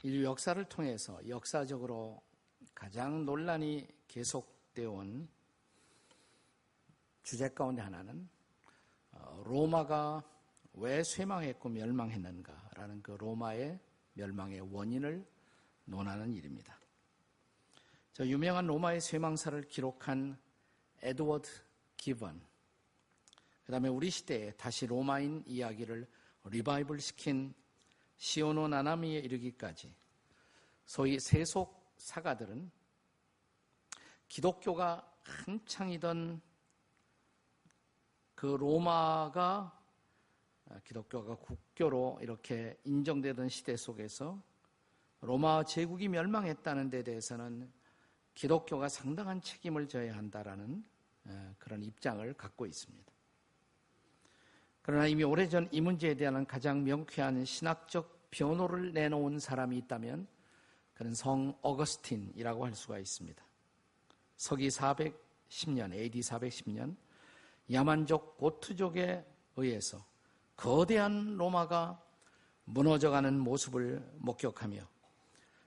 인류 역사를 통해서 역사적으로 가장 논란이 계속되어 온 주제 가운데 하나는 로마가 왜 쇠망했고 멸망했는가라는 그 로마의 멸망의 원인을 논하는 일입니다. 저 유명한 로마의 쇠망사를 기록한 에드워드 기번, 그 다음에 우리 시대에 다시 로마인 이야기를 리바이벌 시킨 시오노 나나미에 이르기까지 소위 세속 사가들은 기독교가 한창이던 그 로마가 기독교가 국교로 이렇게 인정되던 시대 속에서 로마 제국이 멸망했다는 데 대해서는 기독교가 상당한 책임을 져야 한다라는 그런 입장을 갖고 있습니다. 그러나 이미 오래전 이 문제에 대한 가장 명쾌한 신학적 변호를 내놓은 사람이 있다면 그는 성 어거스틴이라고 할 수가 있습니다. 서기 410년, AD 410년 야만족 고트족에 의해서 거대한 로마가 무너져가는 모습을 목격하며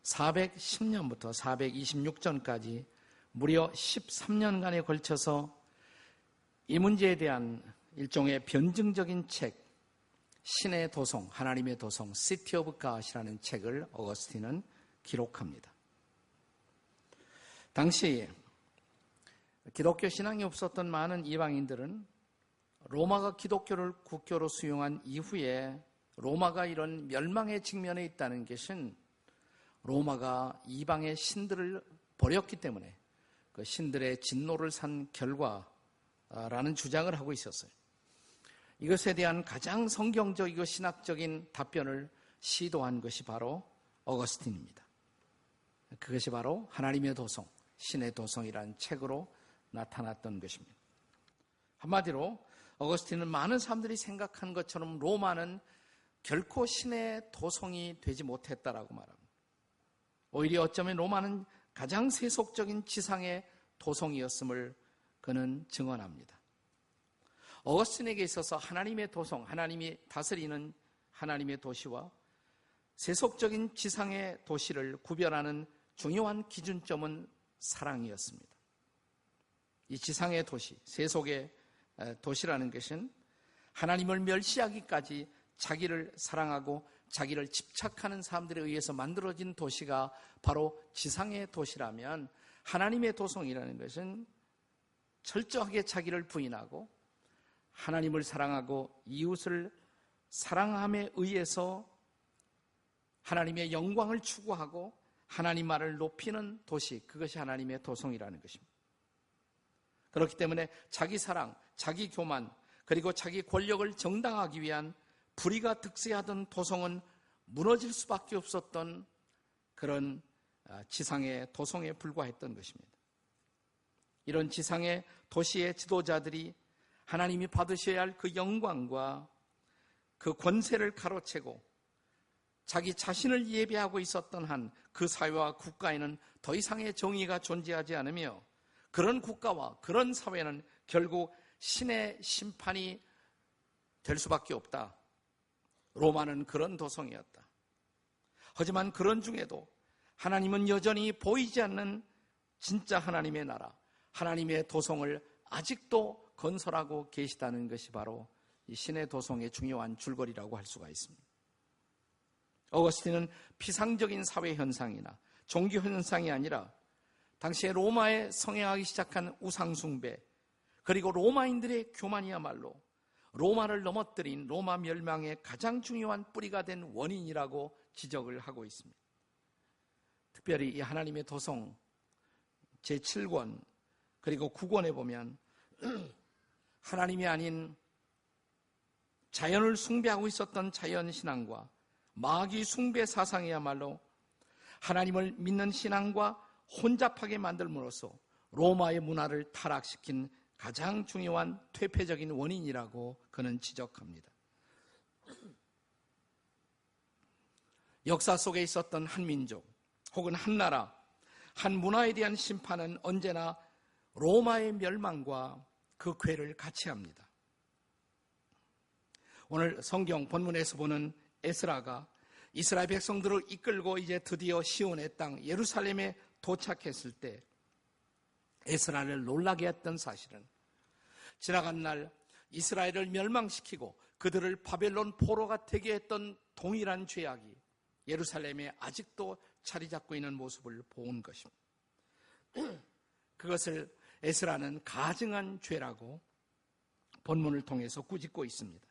410년부터 426전까지 무려 13년간에 걸쳐서 이 문제에 대한 일종의 변증적인 책, 신의 도성, 하나님의 도성, City of God이라는 책을 어거스틴은 기록합니다. 당시 기독교 신앙이 없었던 많은 이방인들은 로마가 기독교를 국교로 수용한 이후에 로마가 이런 멸망의 직면에 있다는 것은 로마가 이방의 신들을 버렸기 때문에 그 신들의 진노를 산 결과라는 주장을 하고 있었어요. 이것에 대한 가장 성경적이고 신학적인 답변을 시도한 것이 바로 어거스틴입니다. 그것이 바로 하나님의 도성, 신의 도성이라는 책으로 나타났던 것입니다. 한마디로 어거스틴은 많은 사람들이 생각한 것처럼 로마는 결코 신의 도성이 되지 못했다라고 말합니다. 오히려 어쩌면 로마는 가장 세속적인 지상의 도성이었음을 그는 증언합니다. 어거스틴에게 있어서 하나님의 도성, 하나님이 다스리는 하나님의 도시와 세속적인 지상의 도시를 구별하는 중요한 기준점은 사랑이었습니다. 이 지상의 도시, 세속의 도시라는 것은 하나님을 멸시하기까지 자기를 사랑하고 자기를 집착하는 사람들에 의해서 만들어진 도시가 바로 지상의 도시라면 하나님의 도성이라는 것은 철저하게 자기를 부인하고 하나님을 사랑하고 이웃을 사랑함에 의해서 하나님의 영광을 추구하고 하나님만을 높이는 도시, 그것이 하나님의 도성이라는 것입니다. 그렇기 때문에 자기 사랑, 자기 교만, 그리고 자기 권력을 정당하기 위한 불의가 득세하던 도성은 무너질 수밖에 없었던 그런 지상의 도성에 불과했던 것입니다. 이런 지상의 도시의 지도자들이 하나님이 받으셔야 할 그 영광과 그 권세를 가로채고 자기 자신을 예배하고 있었던 한 그 사회와 국가에는 더 이상의 정의가 존재하지 않으며 그런 국가와 그런 사회는 결국 신의 심판이 될 수밖에 없다. 로마는 그런 도성이었다. 하지만 그런 중에도 하나님은 여전히 보이지 않는 진짜 하나님의 나라, 하나님의 도성을 아직도 건설하고 계시다는 것이 바로 이 신의 도성의 중요한 줄거리라고 할 수가 있습니다. 어거스틴은 피상적인 사회 현상이나 종교 현상이 아니라 당시에 로마에 성행하기 시작한 우상 숭배, 그리고 로마인들의 교만이야말로 로마를 넘어뜨린 로마 멸망의 가장 중요한 뿌리가 된 원인이라고 지적을 하고 있습니다. 특별히 이 하나님의 도성 제7권 그리고 9권에 보면 하나님이 아닌 자연을 숭배하고 있었던 자연신앙과 마귀 숭배 사상이야말로 하나님을 믿는 신앙과 혼잡하게 만들므로써 로마의 문화를 타락시킨 가장 중요한 퇴폐적인 원인이라고 그는 지적합니다. 역사 속에 있었던 한 민족 혹은 한 나라, 한 문화에 대한 심판은 언제나 로마의 멸망과 그 궤를 같이 합니다. 오늘 성경 본문에서 보는 에스라가 이스라엘 백성들을 이끌고 이제 드디어 시온의 땅 예루살렘에 도착했을 때 에스라를 놀라게 했던 사실은 지나간 날 이스라엘을 멸망시키고 그들을 바벨론 포로가 되게 했던 동일한 죄악이 예루살렘에 아직도 자리 잡고 있는 모습을 본 것입니다. 그것을 에스라는 가증한 죄라고 본문을 통해서 꾸짖고 있습니다.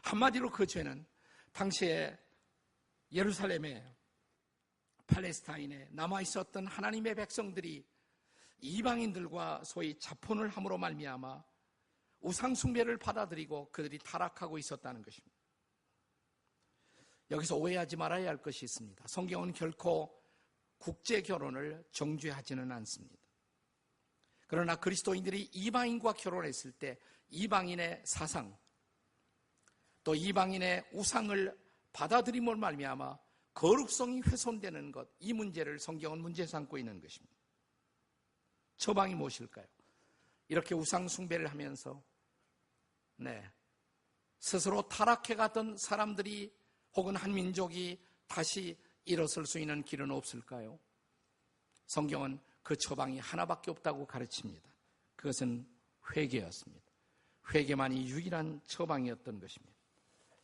한마디로 그 죄는 당시에 예루살렘에 팔레스타인에 남아있었던 하나님의 백성들이 이방인들과 소위 자폰을 함으로 말미암아 우상숭배를 받아들이고 그들이 타락하고 있었다는 것입니다. 여기서 오해하지 말아야 할 것이 있습니다. 성경은 결코 국제결혼을 정죄하지는 않습니다. 그러나 그리스도인들이 이방인과 결혼했을 때 이방인의 사상 또 이방인의 우상을 받아들임을 말미암아 거룩성이 훼손되는 것, 이 문제를 성경은 문제 삼고 있는 것입니다. 처방이 무엇일까요? 이렇게 우상 숭배를 하면서 스스로 타락해가던 사람들이 혹은 한 민족이 다시 일어설 수 있는 길은 없을까요? 성경은 그 처방이 하나밖에 없다고 가르칩니다. 그것은 회개였습니다. 회개만이 유일한 처방이었던 것입니다.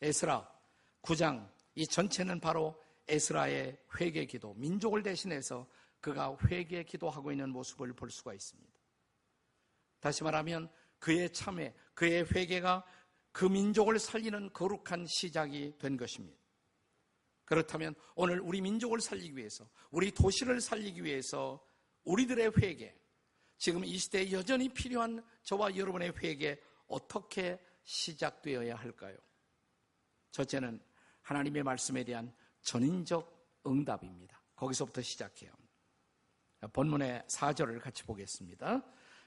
에스라 9장 이 전체는 바로 에스라의 회개 기도, 민족을 대신해서 그가 회개 기도하고 있는 모습을 볼 수가 있습니다. 다시 말하면 그의 참회, 그의 회개가 그 민족을 살리는 거룩한 시작이 된 것입니다. 그렇다면 오늘 우리 민족을 살리기 위해서, 우리 도시를 살리기 위해서 우리들의 회개, 지금 이 시대에 여전히 필요한 저와 여러분의 회개 어떻게 시작되어야 할까요? 첫째는 하나님의 말씀에 대한 전인적 응답입니다. 거기서부터 시작해요. 본문의 4절을 같이 보겠습니다.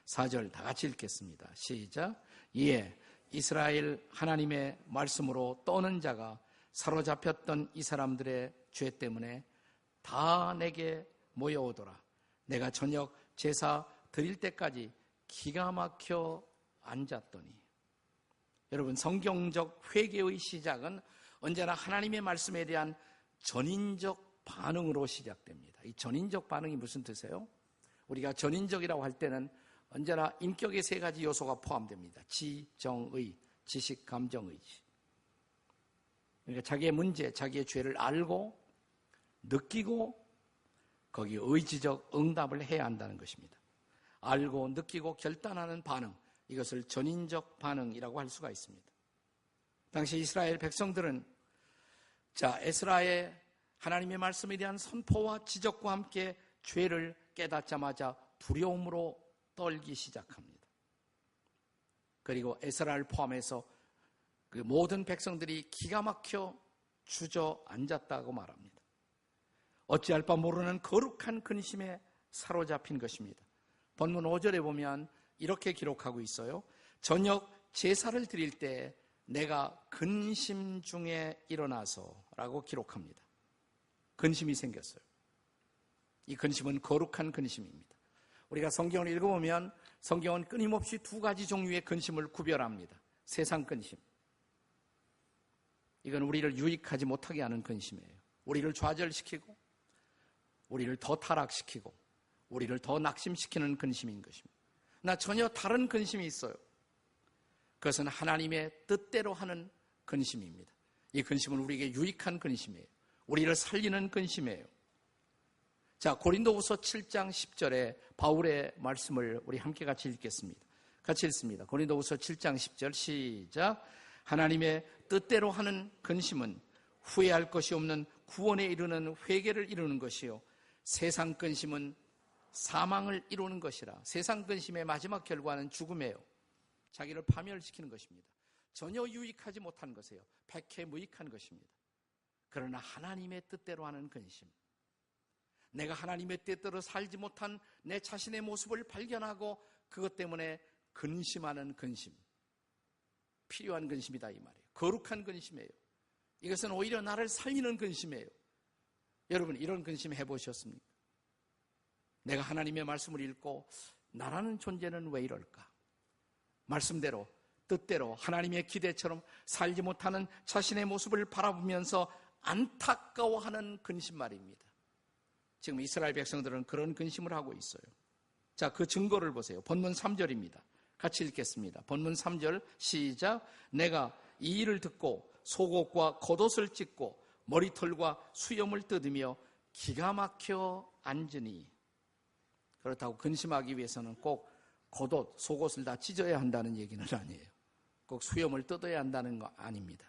4절 다 같이 읽겠습니다. 시작. 이에 이스라엘 하나님의 말씀으로 떠는 자가 사로잡혔던 이 사람들의 죄 때문에 다 내게 모여오더라. 내가 저녁 제사 드릴 때까지 기가 막혀 앉았더니. 여러분, 성경적 회개의 시작은 언제나 하나님의 말씀에 대한 전인적 반응으로 시작됩니다. 이 전인적 반응이 무슨 뜻이에요? 우리가 전인적이라고 할 때는 언제나 인격의 세 가지 요소가 포함됩니다. 지, 정, 의, 지식, 감정, 의지. 그러니까 자기의 문제, 자기의 죄를 알고 느끼고 거기에 의지적 응답을 해야 한다는 것입니다. 알고 느끼고 결단하는 반응, 이것을 전인적 반응이라고 할 수가 있습니다. 당시 이스라엘 백성들은 에스라의 하나님의 말씀에 대한 선포와 지적과 함께 죄를 깨닫자마자 두려움으로 떨기 시작합니다. 그리고 에스라를 포함해서 그 모든 백성들이 기가 막혀 주저앉았다고 말합니다. 어찌할 바 모르는 거룩한 근심에 사로잡힌 것입니다. 본문 5절에 보면 이렇게 기록하고 있어요. 저녁 제사를 드릴 때 내가 근심 중에 일어나서 라고 기록합니다. 근심이 생겼어요. 이 근심은 거룩한 근심입니다. 우리가 성경을 읽어보면 성경은 끊임없이 두 가지 종류의 근심을 구별합니다. 세상 근심. 이건 우리를 유익하지 못하게 하는 근심이에요. 우리를 좌절시키고 우리를 더 타락시키고 우리를 더 낙심시키는 근심인 것입니다. 나 전혀 다른 근심이 있어요. 그것은 하나님의 뜻대로 하는 근심입니다. 이 근심은 우리에게 유익한 근심이에요. 우리를 살리는 근심이에요. 고린도후서 7장 10절에 바울의 말씀을 우리 함께 같이 읽겠습니다. 같이 읽습니다. 고린도후서 7장 10절 시작. 하나님의 뜻대로 하는 근심은 후회할 것이 없는 구원에 이르는 회개를 이루는 것이요, 세상 근심은 사망을 이루는 것이라. 세상 근심의 마지막 결과는 죽음이에요. 자기를 파멸시키는 것입니다. 전혀 유익하지 못한 것이에요. 백해무익한 것입니다. 그러나 하나님의 뜻대로 하는 근심, 내가 하나님의 뜻대로 살지 못한 내 자신의 모습을 발견하고 그것 때문에 근심하는 근심, 필요한 근심이다 이 말이에요. 거룩한 근심이에요. 이것은 오히려 나를 살리는 근심이에요. 여러분, 이런 근심 해보셨습니까? 내가 하나님의 말씀을 읽고 나라는 존재는 왜 이럴까? 말씀대로, 뜻대로 하나님의 기대처럼 살지 못하는 자신의 모습을 바라보면서 안타까워하는 근심 말입니다. 지금 이스라엘 백성들은 그런 근심을 하고 있어요. 자, 그 증거를 보세요. 본문 3절입니다. 같이 읽겠습니다. 본문 3절 시작. 내가 이 일을 듣고 속옷과 겉옷을 찢고 머리털과 수염을 뜯으며 기가 막혀 앉으니. 그렇다고 근심하기 위해서는 꼭 겉옷, 속옷을 다 찢어야 한다는 얘기는 아니에요. 꼭 수염을 뜯어야 한다는 거 아닙니다.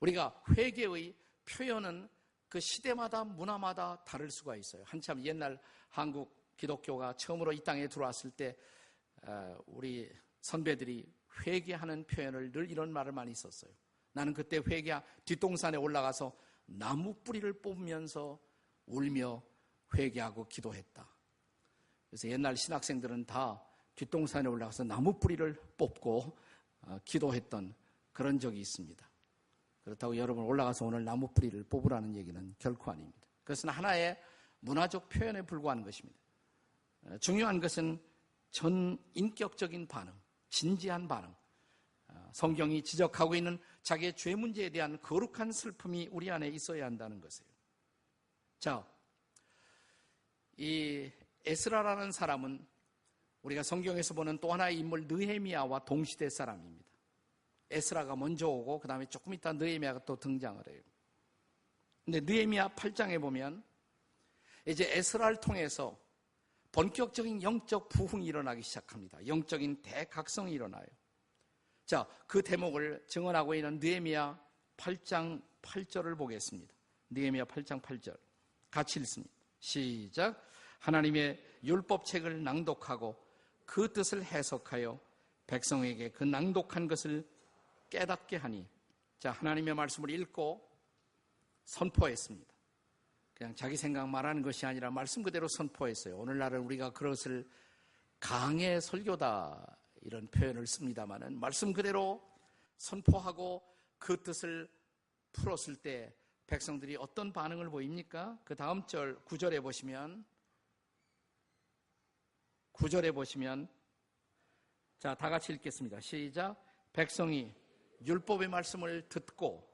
우리가 회개의 표현은 그 시대마다 문화마다 다를 수가 있어요. 한참 옛날 한국 기독교가 처음으로 이 땅에 들어왔을 때 우리 선배들이 회개하는 표현을 늘 이런 말을 많이 썼어요. 나는 그때 뒷동산에 올라가서 나무 뿌리를 뽑으면서 울며 회개하고 기도했다. 그래서 옛날 신학생들은 다 뒷동산에 올라가서 나무 뿌리를 뽑고 기도했던 그런 적이 있습니다. 그렇다고 여러분 올라가서 오늘 나무 뿌리를 뽑으라는 얘기는 결코 아닙니다. 그것은 하나의 문화적 표현에 불과한 것입니다. 중요한 것은 전인격적인 반응, 진지한 반응, 성경이 지적하고 있는 자기의 죄 문제에 대한 거룩한 슬픔이 우리 안에 있어야 한다는 것이에요. 자, 이 에스라라는 사람은 우리가 성경에서 보는 또 하나의 인물 느헤미야와 동시대 사람입니다. 에스라가 먼저 오고 그 다음에 조금 있다 느헤미야가 또 등장을 해요. 근데 느헤미야 8장에 보면 이제 에스라를 통해서 본격적인 영적 부흥이 일어나기 시작합니다. 영적인 대각성이 일어나요. 자, 그 대목을 증언하고 있는 느헤미야 8장 8절을 보겠습니다. 느헤미야 8장 8절 같이 읽습니다. 시작. 하나님의 율법책을 낭독하고 그 뜻을 해석하여 백성에게 그 낭독한 것을 깨닫게 하니. 자, 하나님의 말씀을 읽고 선포했습니다. 그냥 자기 생각 말하는 것이 아니라 말씀 그대로 선포했어요. 오늘날은 우리가 그것을 강의 설교다 이런 표현을 씁니다마는 말씀 그대로 선포하고 그 뜻을 풀었을 때 백성들이 어떤 반응을 보입니까? 그 다음 절 9절에 보시면 자, 다 같이 읽겠습니다. 시작. 백성이 율법의 말씀을 듣고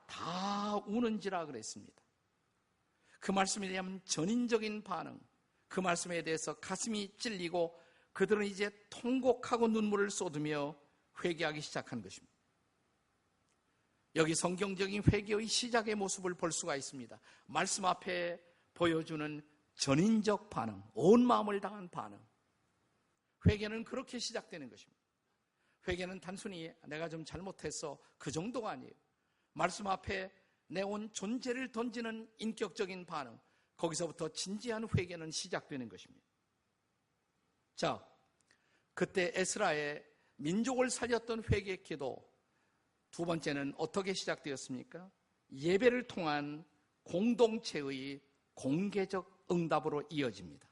다 우는지라 그랬습니다. 그 말씀에 대한 전인적인 반응, 그 말씀에 대해서 가슴이 찔리고 그들은 이제 통곡하고 눈물을 쏟으며 회개하기 시작한 것입니다. 여기 성경적인 회개의 시작의 모습을 볼 수가 있습니다. 말씀 앞에 보여주는 전인적 반응, 온 마음을 다한 반응. 회개는 그렇게 시작되는 것입니다. 회개는 단순히 내가 좀 잘못했어 그 정도가 아니에요. 말씀 앞에 내 온 존재를 던지는 인격적인 반응, 거기서부터 진지한 회개는 시작되는 것입니다. 자, 그때 에스라의 민족을 살렸던 회개 기도, 두 번째는 어떻게 시작되었습니까? 예배를 통한 공동체의 공개적 응답으로 이어집니다.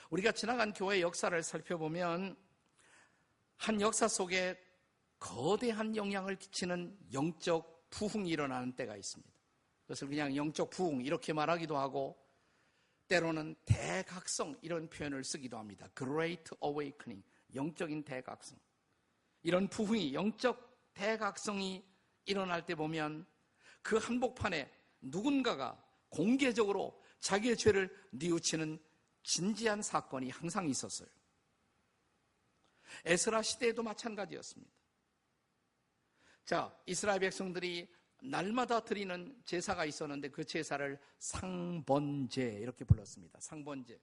우리가 지나간 교회의 역사를 살펴보면 한 역사 속에 거대한 영향을 끼치는 영적 부흥이 일어나는 때가 있습니다. 그것을 그냥 영적 부흥 이렇게 말하기도 하고 때로는 대각성 이런 표현을 쓰기도 합니다. Great Awakening, 영적인 대각성. 이런 부흥이, 영적 대각성이 일어날 때 보면 그 한복판에 누군가가 공개적으로 자기의 죄를 뉘우치는 진지한 사건이 항상 있었어요. 에스라 시대에도 마찬가지였습니다. 자, 이스라엘 백성들이 날마다 드리는 제사가 있었는데 그 제사를 상번제 이렇게 불렀습니다. 상번제.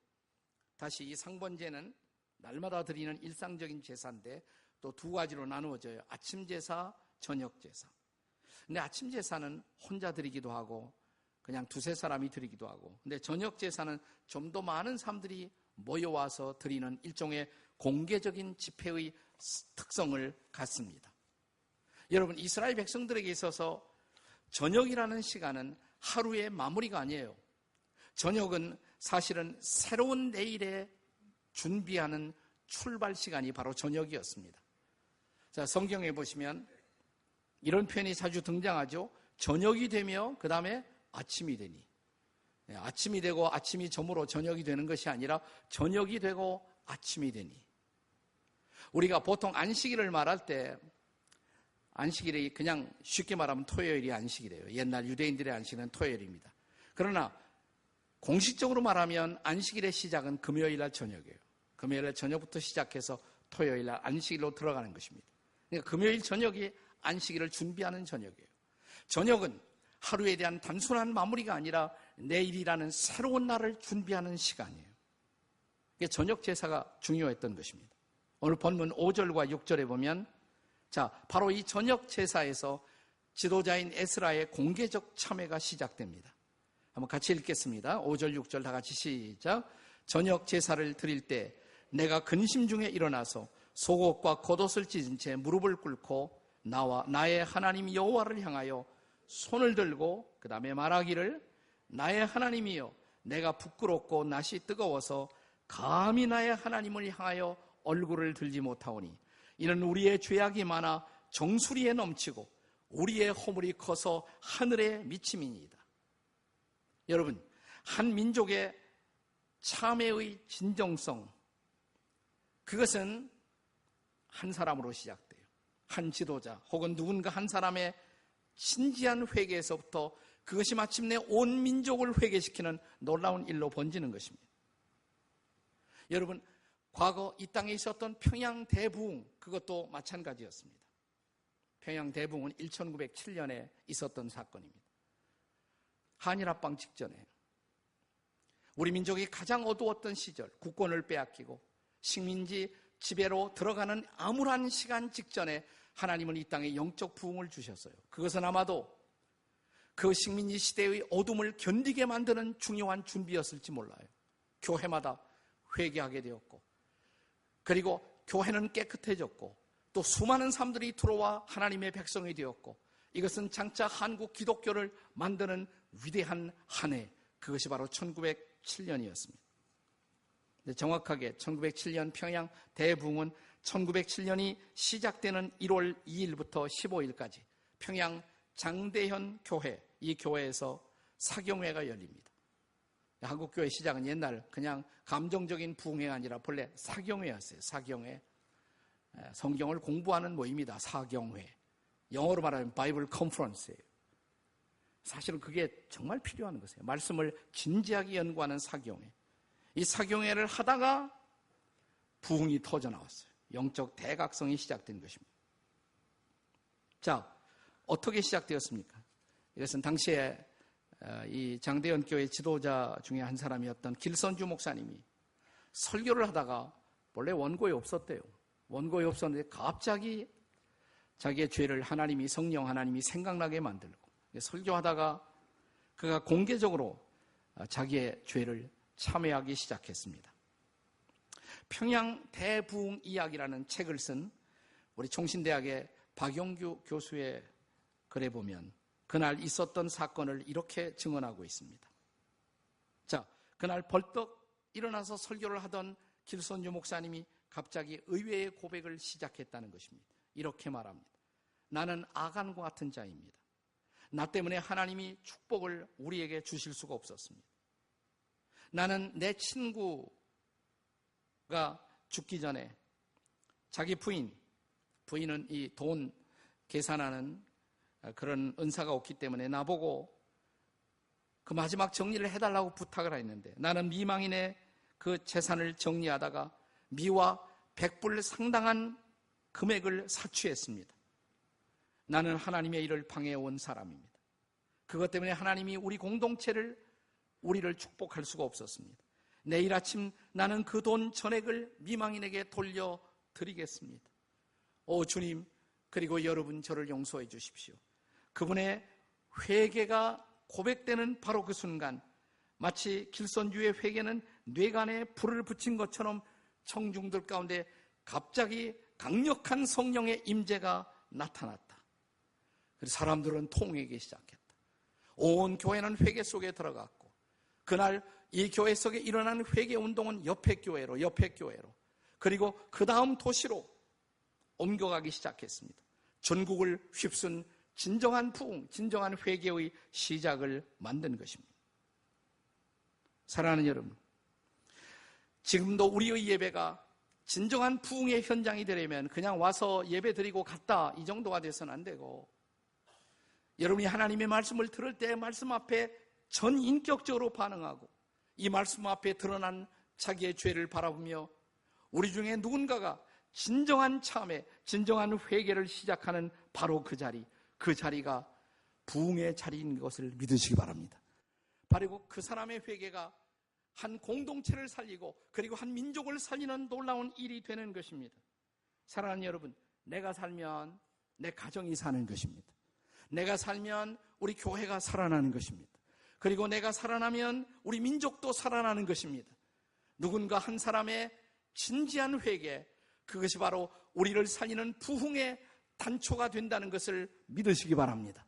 다시 이 상번제는 날마다 드리는 일상적인 제사인데 또 두 가지로 나누어져요. 아침 제사, 저녁 제사. 근데 아침 제사는 혼자 드리기도 하고 그냥 두세 사람이 드리기도 하고, 근데 저녁 제사는 좀 더 많은 사람들이 모여와서 드리는 일종의 공개적인 집회의 특성을 갖습니다. 여러분, 이스라엘 백성들에게 있어서 저녁이라는 시간은 하루의 마무리가 아니에요. 저녁은 사실은 새로운 내일에 준비하는 출발 시간이 바로 저녁이었습니다. 자, 성경에 보시면 이런 표현이 자주 등장하죠. 저녁이 되며 그 다음에 아침이 되니. 아침이 되고 아침이 저물어 저녁이 되는 것이 아니라 저녁이 되고 아침이 되니. 우리가 보통 안식일을 말할 때 안식일이 그냥 쉽게 말하면 토요일이 안식이래요. 옛날 유대인들의 안식일은 토요일입니다. 그러나 공식적으로 말하면 안식일의 시작은 금요일날 저녁이에요. 금요일날 저녁부터 시작해서 토요일날 안식일로 들어가는 것입니다. 그러니까 금요일 저녁이 안식일을 준비하는 저녁이에요. 저녁은 하루에 대한 단순한 마무리가 아니라 내일이라는 새로운 날을 준비하는 시간이에요. 이게 저녁 제사가 중요했던 것입니다. 오늘 본문 5절과 6절에 보면 바로 이 저녁 제사에서 지도자인 에스라의 공개적 참여가 시작됩니다. 한번 같이 읽겠습니다. 5절, 6절 다 같이 시작. 저녁 제사를 드릴 때 내가 근심 중에 일어나서 속옷과 겉옷을 찢은 채 무릎을 꿇고 나와 나의 하나님 여호와를 향하여 손을 들고 그 다음에 말하기를 나의 하나님이여 내가 부끄럽고 낯이 뜨거워서 감히 나의 하나님을 향하여 얼굴을 들지 못하오니 이는 우리의 죄악이 많아 정수리에 넘치고 우리의 허물이 커서 하늘에 미침이니이다. 여러분, 한 민족의 참회의 진정성, 그것은 한 사람으로 시작돼요. 한 지도자 혹은 누군가 한 사람의 진지한 회개에서부터 그것이 마침내 온 민족을 회개시키는 놀라운 일로 번지는 것입니다. 여러분, 과거 이 땅에 있었던 평양 대부흥, 그것도 마찬가지였습니다. 평양 대부흥은 1907년에 있었던 사건입니다. 한일합방 직전에 우리 민족이 가장 어두웠던 시절, 국권을 빼앗기고 식민지 지배로 들어가는 암울한 시간 직전에 하나님은 이 땅에 영적 부흥을 주셨어요. 그것은 아마도 그 식민지 시대의 어둠을 견디게 만드는 중요한 준비였을지 몰라요. 교회마다 회개하게 되었고, 그리고 교회는 깨끗해졌고, 또 수많은 사람들이 들어와 하나님의 백성이 되었고, 이것은 장차 한국 기독교를 만드는 위대한 한 해, 그것이 바로 1907년이었습니다. 정확하게 1907년 평양 대부흥은 1907년이 시작되는 1월 2일부터 15일까지 평양 장대현 교회, 이 교회에서 사경회가 열립니다. 한국교회 시작은 옛날 그냥 감정적인 부흥회가 아니라 본래 사경회였어요. 사경회. 성경을 공부하는 모임이다. 사경회. 영어로 말하면 바이블 컨퍼런스예요. 사실은 그게 정말 필요한 것이에요. 말씀을 진지하게 연구하는 사경회. 이 사경회를 하다가 부흥이 터져 나왔어요. 영적 대각성이 시작된 것입니다. 자, 어떻게 시작되었습니까? 이것은 당시에 이 장대현 교회 지도자 중에 한 사람이었던 길선주 목사님이 설교를 하다가 원래 원고에 없었대요. 원고에 없었는데 갑자기 자기의 죄를 하나님이, 성령 하나님이 생각나게 만들고 설교하다가 그가 공개적으로 자기의 죄를 참회하기 시작했습니다. 평양 대부흥 이야기라는 책을 쓴 우리 총신대학의 박용규 교수의 글에 보면 그날 있었던 사건을 이렇게 증언하고 있습니다. 자, 그날 벌떡 일어나서 설교를 하던 길선주 목사님이 갑자기 의외의 고백을 시작했다는 것입니다. 이렇게 말합니다. 나는 아간과 같은 자입니다. 나 때문에 하나님이 축복을 우리에게 주실 수가 없었습니다. 나는 내 친구가 죽기 전에 자기 부인은 이 돈 계산하는 그런 은사가 없기 때문에 나보고 그 마지막 정리를 해달라고 부탁을 했는데 나는 미망인의 그 재산을 정리하다가 미와 100불 상당한 금액을 사취했습니다. 나는 하나님의 일을 방해해온 사람입니다. 그것 때문에 하나님이 우리 공동체를, 우리를 축복할 수가 없었습니다. 내일 아침 나는 그 돈 전액을 미망인에게 돌려드리겠습니다. 오 주님, 그리고 여러분 저를 용서해 주십시오. 그분의 회개가 고백되는 바로 그 순간 마치 길선주의 회개는 뇌간에 불을 붙인 것처럼 청중들 가운데 갑자기 강력한 성령의 임재가 나타났다. 그래서 사람들은 통회하기 시작했다. 온 교회는 회개 속에 들어갔고 그날 이 교회 속에 일어난 회개 운동은 옆에 교회로 그리고 그 다음 도시로 옮겨가기 시작했습니다. 전국을 휩쓴 진정한 부흥, 진정한 회개의 시작을 만든 것입니다. 사랑하는 여러분, 지금도 우리의 예배가 진정한 부흥의 현장이 되려면 그냥 와서 예배 드리고 갔다 이 정도가 돼서는 안 되고, 여러분이 하나님의 말씀을 들을 때 말씀 앞에 전인격적으로 반응하고 이 말씀 앞에 드러난 자기의 죄를 바라보며 우리 중에 누군가가 진정한 참회, 진정한 회개를 시작하는 바로 그 자리가 부흥의 자리인 것을 믿으시기 바랍니다. 바로 그 사람의 회개가 한 공동체를 살리고 그리고 한 민족을 살리는 놀라운 일이 되는 것입니다. 사랑하는 여러분, 내가 살면 내 가정이 사는 것입니다. 내가 살면 우리 교회가 살아나는 것입니다. 그리고 내가 살아나면 우리 민족도 살아나는 것입니다. 누군가 한 사람의 진지한 회개, 그것이 바로 우리를 살리는 부흥의 단초가 된다는 것을 믿으시기 바랍니다.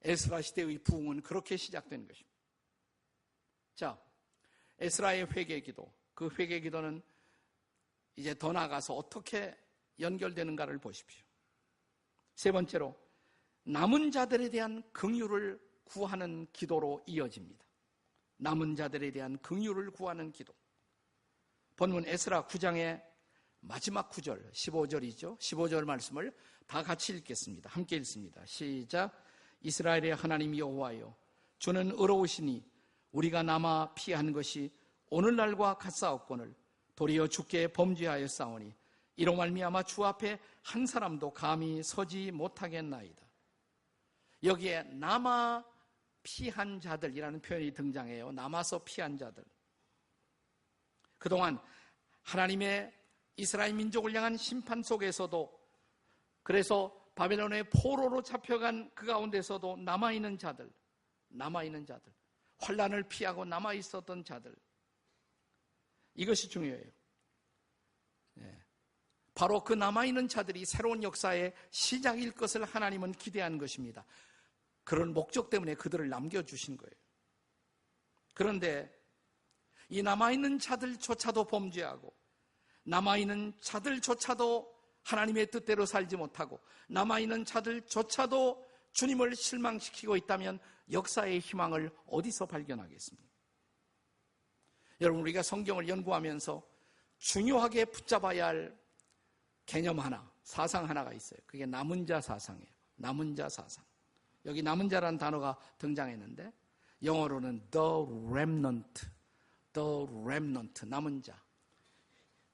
에스라 시대의 부흥은 그렇게 시작된 것입니다. 자, 에스라의 회개기도, 그 회개기도는 이제 더 나아가서 어떻게 연결되는가를 보십시오. 세 번째로 남은 자들에 대한 긍휼을 구하는 기도로 이어집니다. 남은 자들에 대한 긍휼을 구하는 기도. 본문 에스라 9장의 마지막 9절, 15절이죠. 15절 말씀을 다 같이 읽겠습니다. 함께 읽습니다. 시작. 이스라엘의 하나님 여호와여, 주는 의로우시니 우리가 남아 피한 것이 오늘날과 같사옵거늘 도리어 주께 범죄하였사오니 이로 말미암아 주 앞에 한 사람도 감히 서지 못하겠나이다. 여기에 남아 피한 자들이라는 표현이 등장해요. 남아서 피한 자들. 그동안 하나님의 이스라엘 민족을 향한 심판 속에서도, 그래서 바벨론의 포로로 잡혀간 그 가운데서도 남아있는 자들, 환난을 피하고 남아있었던 자들, 이것이 중요해요. 바로 그 남아있는 자들이 새로운 역사의 시작일 것을 하나님은 기대한 것입니다. 그런 목적 때문에 그들을 남겨주신 거예요. 그런데 이 남아있는 자들조차도 범죄하고, 남아있는 자들조차도 하나님의 뜻대로 살지 못하고, 남아있는 자들조차도 주님을 실망시키고 있다면 역사의 희망을 어디서 발견하겠습니까? 여러분, 우리가 성경을 연구하면서 중요하게 붙잡아야 할 개념 하나, 사상 하나가 있어요. 그게 남은 자 사상이에요. 남은 자 사상. 여기 남은 자라는 단어가 등장했는데 영어로는 the remnant, 남은 자.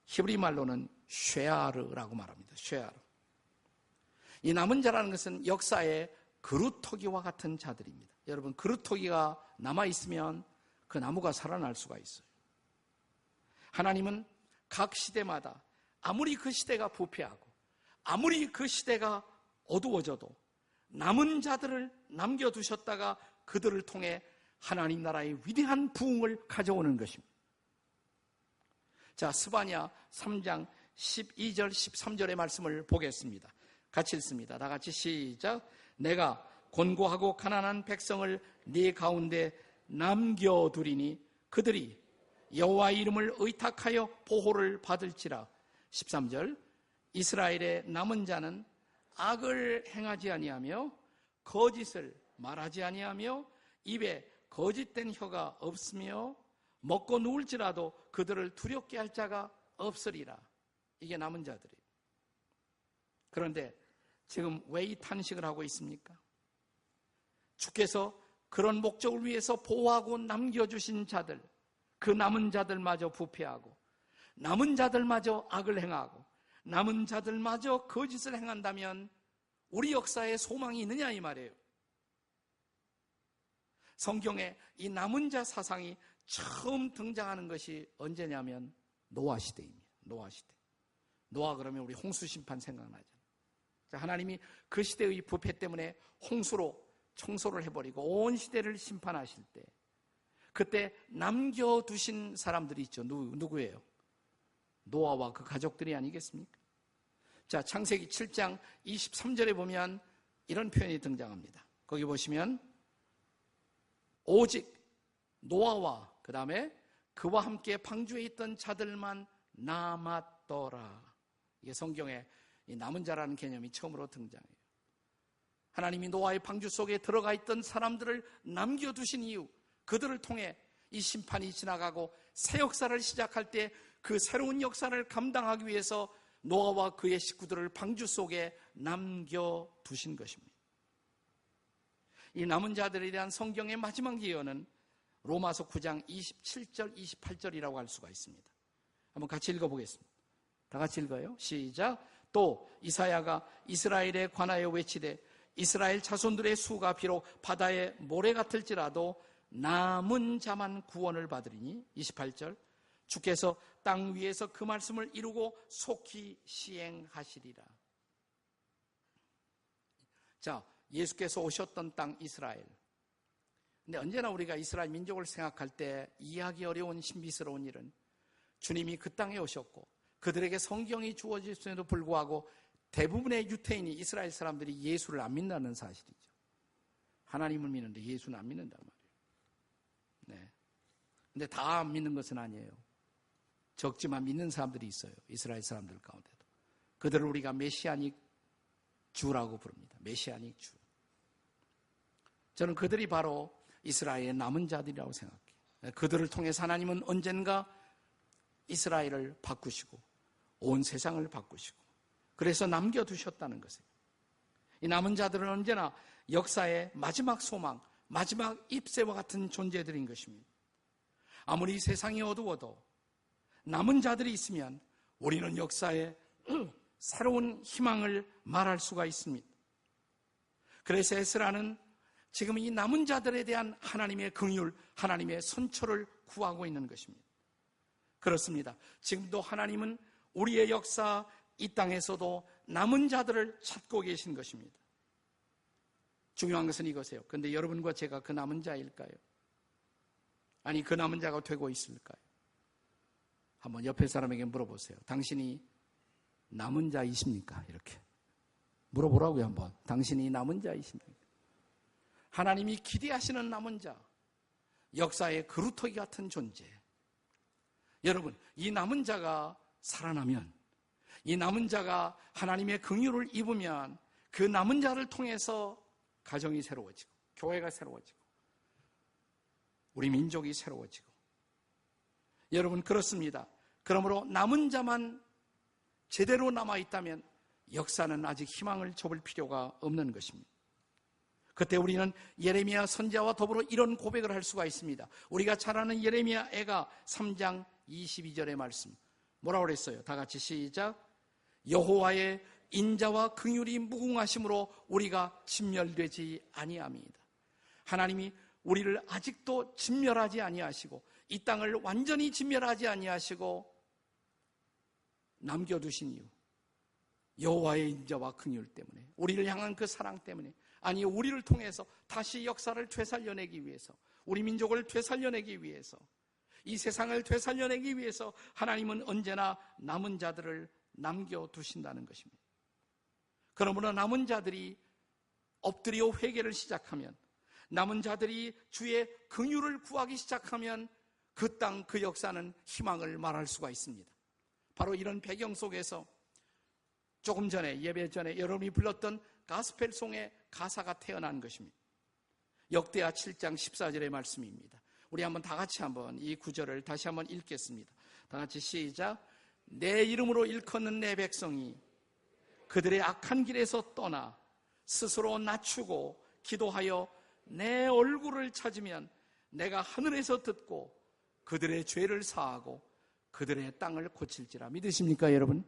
히브리 말로는 쉐아르라고 말합니다. 쉐아르. 이 남은 자라는 것은 역사의 그루터기와 같은 자들입니다. 여러분, 그루터기가 남아있으면 그 나무가 살아날 수가 있어요. 하나님은 각 시대마다 아무리 그 시대가 부패하고 아무리 그 시대가 어두워져도 남은 자들을 남겨두셨다가 그들을 통해 하나님 나라의 위대한 부흥을 가져오는 것입니다. 자, 스바냐 3장 12절 13절의 말씀을 보겠습니다. 같이 읽습니다. 다 같이 시작. 내가 곤고하고 가난한 백성을 네 가운데 남겨두리니 그들이 여호와의 이름을 의탁하여 보호를 받을지라. 13절. 이스라엘의 남은 자는 악을 행하지 아니하며 거짓을 말하지 아니하며 입에 거짓된 혀가 없으며 먹고 누울지라도 그들을 두렵게 할 자가 없으리라. 이게 남은 자들이에요. 그런데 지금 왜 이 탄식을 하고 있습니까? 주께서 그런 목적을 위해서 보호하고 남겨주신 자들, 그 남은 자들마저 부패하고 남은 자들마저 악을 행하고 남은 자들마저 거짓을 행한다면 우리 역사에 소망이 있느냐 이 말이에요. 성경에 이 남은 자 사상이 처음 등장하는 것이 언제냐면 노아 시대입니다. 노아 시대. 노아 그러면 우리 홍수 심판 생각나잖아요. 하나님이 그 시대의 부패 때문에 홍수로 청소를 해버리고 온 시대를 심판하실 때 그때 남겨두신 사람들이 있죠. 누구예요? 노아와 그 가족들이 아니겠습니까? 자, 창세기 7장 23절에 보면 이런 표현이 등장합니다. 거기 보시면 오직 노아와 그 다음에 그와 함께 방주에 있던 자들만 남았더라. 이게 성경에 이 남은 자라는 개념이 처음으로 등장해요. 하나님이 노아의 방주 속에 들어가 있던 사람들을 남겨두신 이유, 그들을 통해 이 심판이 지나가고 새 역사를 시작할 때 그 새로운 역사를 감당하기 위해서 노아와 그의 식구들을 방주 속에 남겨두신 것입니다. 이 남은 자들에 대한 성경의 마지막 예언은 로마서 9장 27절, 28절이라고 할 수가 있습니다. 한번 같이 읽어보겠습니다. 다 같이 읽어요. 시작. 또 이사야가 이스라엘에 관하여 외치되 이스라엘 자손들의 수가 비록 바다의 모래 같을지라도 남은 자만 구원을 받으리니 28절. 주께서 땅 위에서 그 말씀을 이루고 속히 시행하시리라. 자, 예수께서 오셨던 땅 이스라엘. 근데 언제나 우리가 이스라엘 민족을 생각할 때 이해하기 어려운 신비스러운 일은 주님이 그 땅에 오셨고 그들에게 성경이 주어졌음에도 불구하고 대부분의 유태인이 이스라엘 사람들이 예수를 안 믿는다는 사실이죠. 하나님을 믿는데 예수는 안 믿는단 말이에요. 네. 근데 다 안 믿는 것은 아니에요. 적지만 믿는 사람들이 있어요. 이스라엘 사람들 가운데도. 그들을 우리가 메시아닉 주라고 부릅니다. 메시아닉 주. 저는 그들이 바로 이스라엘의 남은 자들이라고 생각해요. 그들을 통해서 하나님은 언젠가 이스라엘을 바꾸시고 온 세상을 바꾸시고 그래서 남겨두셨다는 것이에요. 이 남은 자들은 언제나 역사의 마지막 소망, 마지막 잎새와 같은 존재들인 것입니다. 아무리 세상이 어두워도 남은 자들이 있으면 우리는 역사에 새로운 희망을 말할 수가 있습니다. 그래서 에스라는 지금 이 남은 자들에 대한 하나님의 긍휼, 하나님의 선처를 구하고 있는 것입니다. 그렇습니다. 지금도 하나님은 우리의 역사 이 땅에서도 남은 자들을 찾고 계신 것입니다. 중요한 것은 이것이에요. 그런데 여러분과 제가 그 남은 자일까요? 아니 그 남은 자가 되고 있을까요? 한번 옆에 사람에게 물어보세요. 당신이 남은 자이십니까? 이렇게 물어보라고요. 한번. 당신이 남은 자이십니까? 하나님이 기대하시는 남은 자, 역사의 그루터기 같은 존재. 여러분, 이 남은 자가 살아나면, 이 남은 자가 하나님의 긍휼을 입으면 그 남은 자를 통해서 가정이 새로워지고 교회가 새로워지고 우리 민족이 새로워지고. 여러분, 그렇습니다. 그러므로 남은 자만 제대로 남아있다면 역사는 아직 희망을 접을 필요가 없는 것입니다. 그때 우리는 예레미야 선지자와 더불어 이런 고백을 할 수가 있습니다. 우리가 잘 아는 예레미야 애가 3장 22절의 말씀. 뭐라고 그랬어요? 다 같이 시작. 여호와의 인자와 긍휼이 무궁하심으로 우리가 진멸되지 아니함이다. 하나님이 우리를 아직도 진멸하지 아니하시고 이 땅을 완전히 진멸하지 아니하시고 남겨두신 이유, 여호와의 인자와 긍휼 때문에, 우리를 향한 그 사랑 때문에, 아니 우리를 통해서 다시 역사를 되살려내기 위해서, 우리 민족을 되살려내기 위해서, 이 세상을 되살려내기 위해서 하나님은 언제나 남은 자들을 남겨두신다는 것입니다. 그러므로 남은 자들이 엎드려 회개를 시작하면, 남은 자들이 주의 긍휼을 구하기 시작하면 그 땅, 그 역사는 희망을 말할 수가 있습니다. 바로 이런 배경 속에서 조금 전에, 예배 전에 여러분이 불렀던 가스펠송의 가사가 태어난 것입니다. 역대하 7장 14절의 말씀입니다. 우리 한번 다 같이 한번 이 구절을 다시 한번 읽겠습니다. 다 같이 시작. 내 이름으로 일컫는 내 백성이 그들의 악한 길에서 떠나 스스로 낮추고 기도하여 내 얼굴을 찾으면 내가 하늘에서 듣고 그들의 죄를 사하고 그들의 땅을 고칠지라. 믿으십니까, 여러분?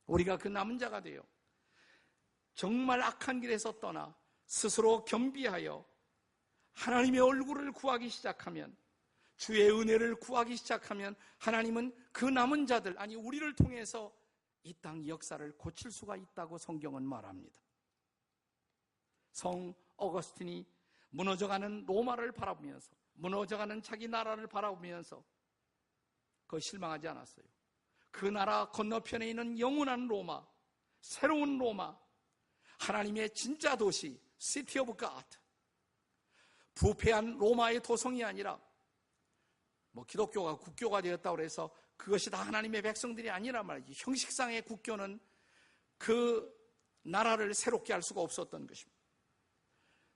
우리가 그 남은 자가 돼요. 정말 악한 길에서 떠나 스스로 겸비하여 하나님의 얼굴을 구하기 시작하면, 주의 은혜를 구하기 시작하면 하나님은 그 남은 자들, 아니 우리를 통해서 이 땅 역사를 고칠 수가 있다고 성경은 말합니다. 성 어거스틴이 무너져가는 로마를 바라보면서, 무너져가는 자기 나라를 바라보면서 그 실망하지 않았어요. 그 나라 건너편에 있는 영원한 로마, 새로운 로마, 하나님의 진짜 도시, 시티 오브 갓, 부패한 로마의 도성이 아니라 기독교가 국교가 되었다고 해서 그것이 다 하나님의 백성들이 아니란 말이지. 형식상의 국교는 그 나라를 새롭게 할 수가 없었던 것입니다.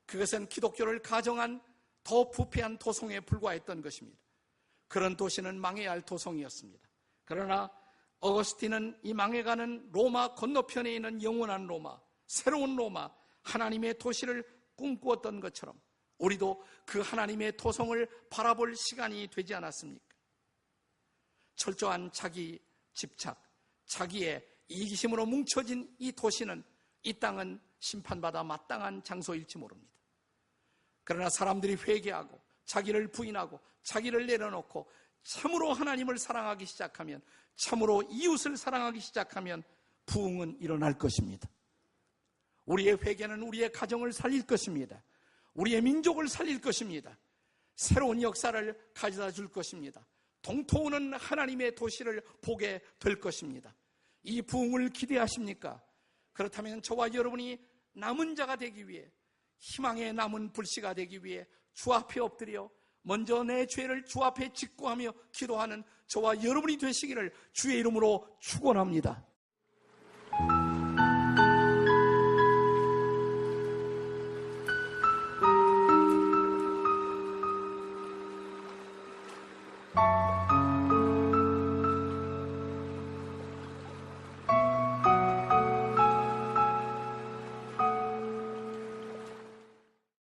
그것은 기독교를 가정한 더 부패한 도성에 불과했던 것입니다. 그런 도시는 망해야 할 도성이었습니다. 그러나 어거스틴은 이 망해가는 로마 건너편에 있는 영원한 로마, 새로운 로마, 하나님의 도시를 꿈꾸었던 것처럼 우리도 그 하나님의 도성을 바라볼 시간이 되지 않았습니까? 철저한 자기 집착, 자기의 이기심으로 뭉쳐진 이 도시는, 이 땅은 심판받아 마땅한 장소일지 모릅니다. 그러나 사람들이 회개하고 자기를 부인하고 자기를 내려놓고 참으로 하나님을 사랑하기 시작하면, 참으로 이웃을 사랑하기 시작하면 부흥은 일어날 것입니다. 우리의 회개는 우리의 가정을 살릴 것입니다. 우리의 민족을 살릴 것입니다. 새로운 역사를 가져다 줄 것입니다. 동토하는 하나님의 도시를 보게 될 것입니다. 이 부흥을 기대하십니까? 그렇다면 저와 여러분이 남은 자가 되기 위해, 희망의 남은 불씨가 되기 위해 주 앞에 엎드려 먼저 내 죄를 주 앞에 직고하며 기도하는 저와 여러분이 되시기를 주의 이름으로 축원합니다.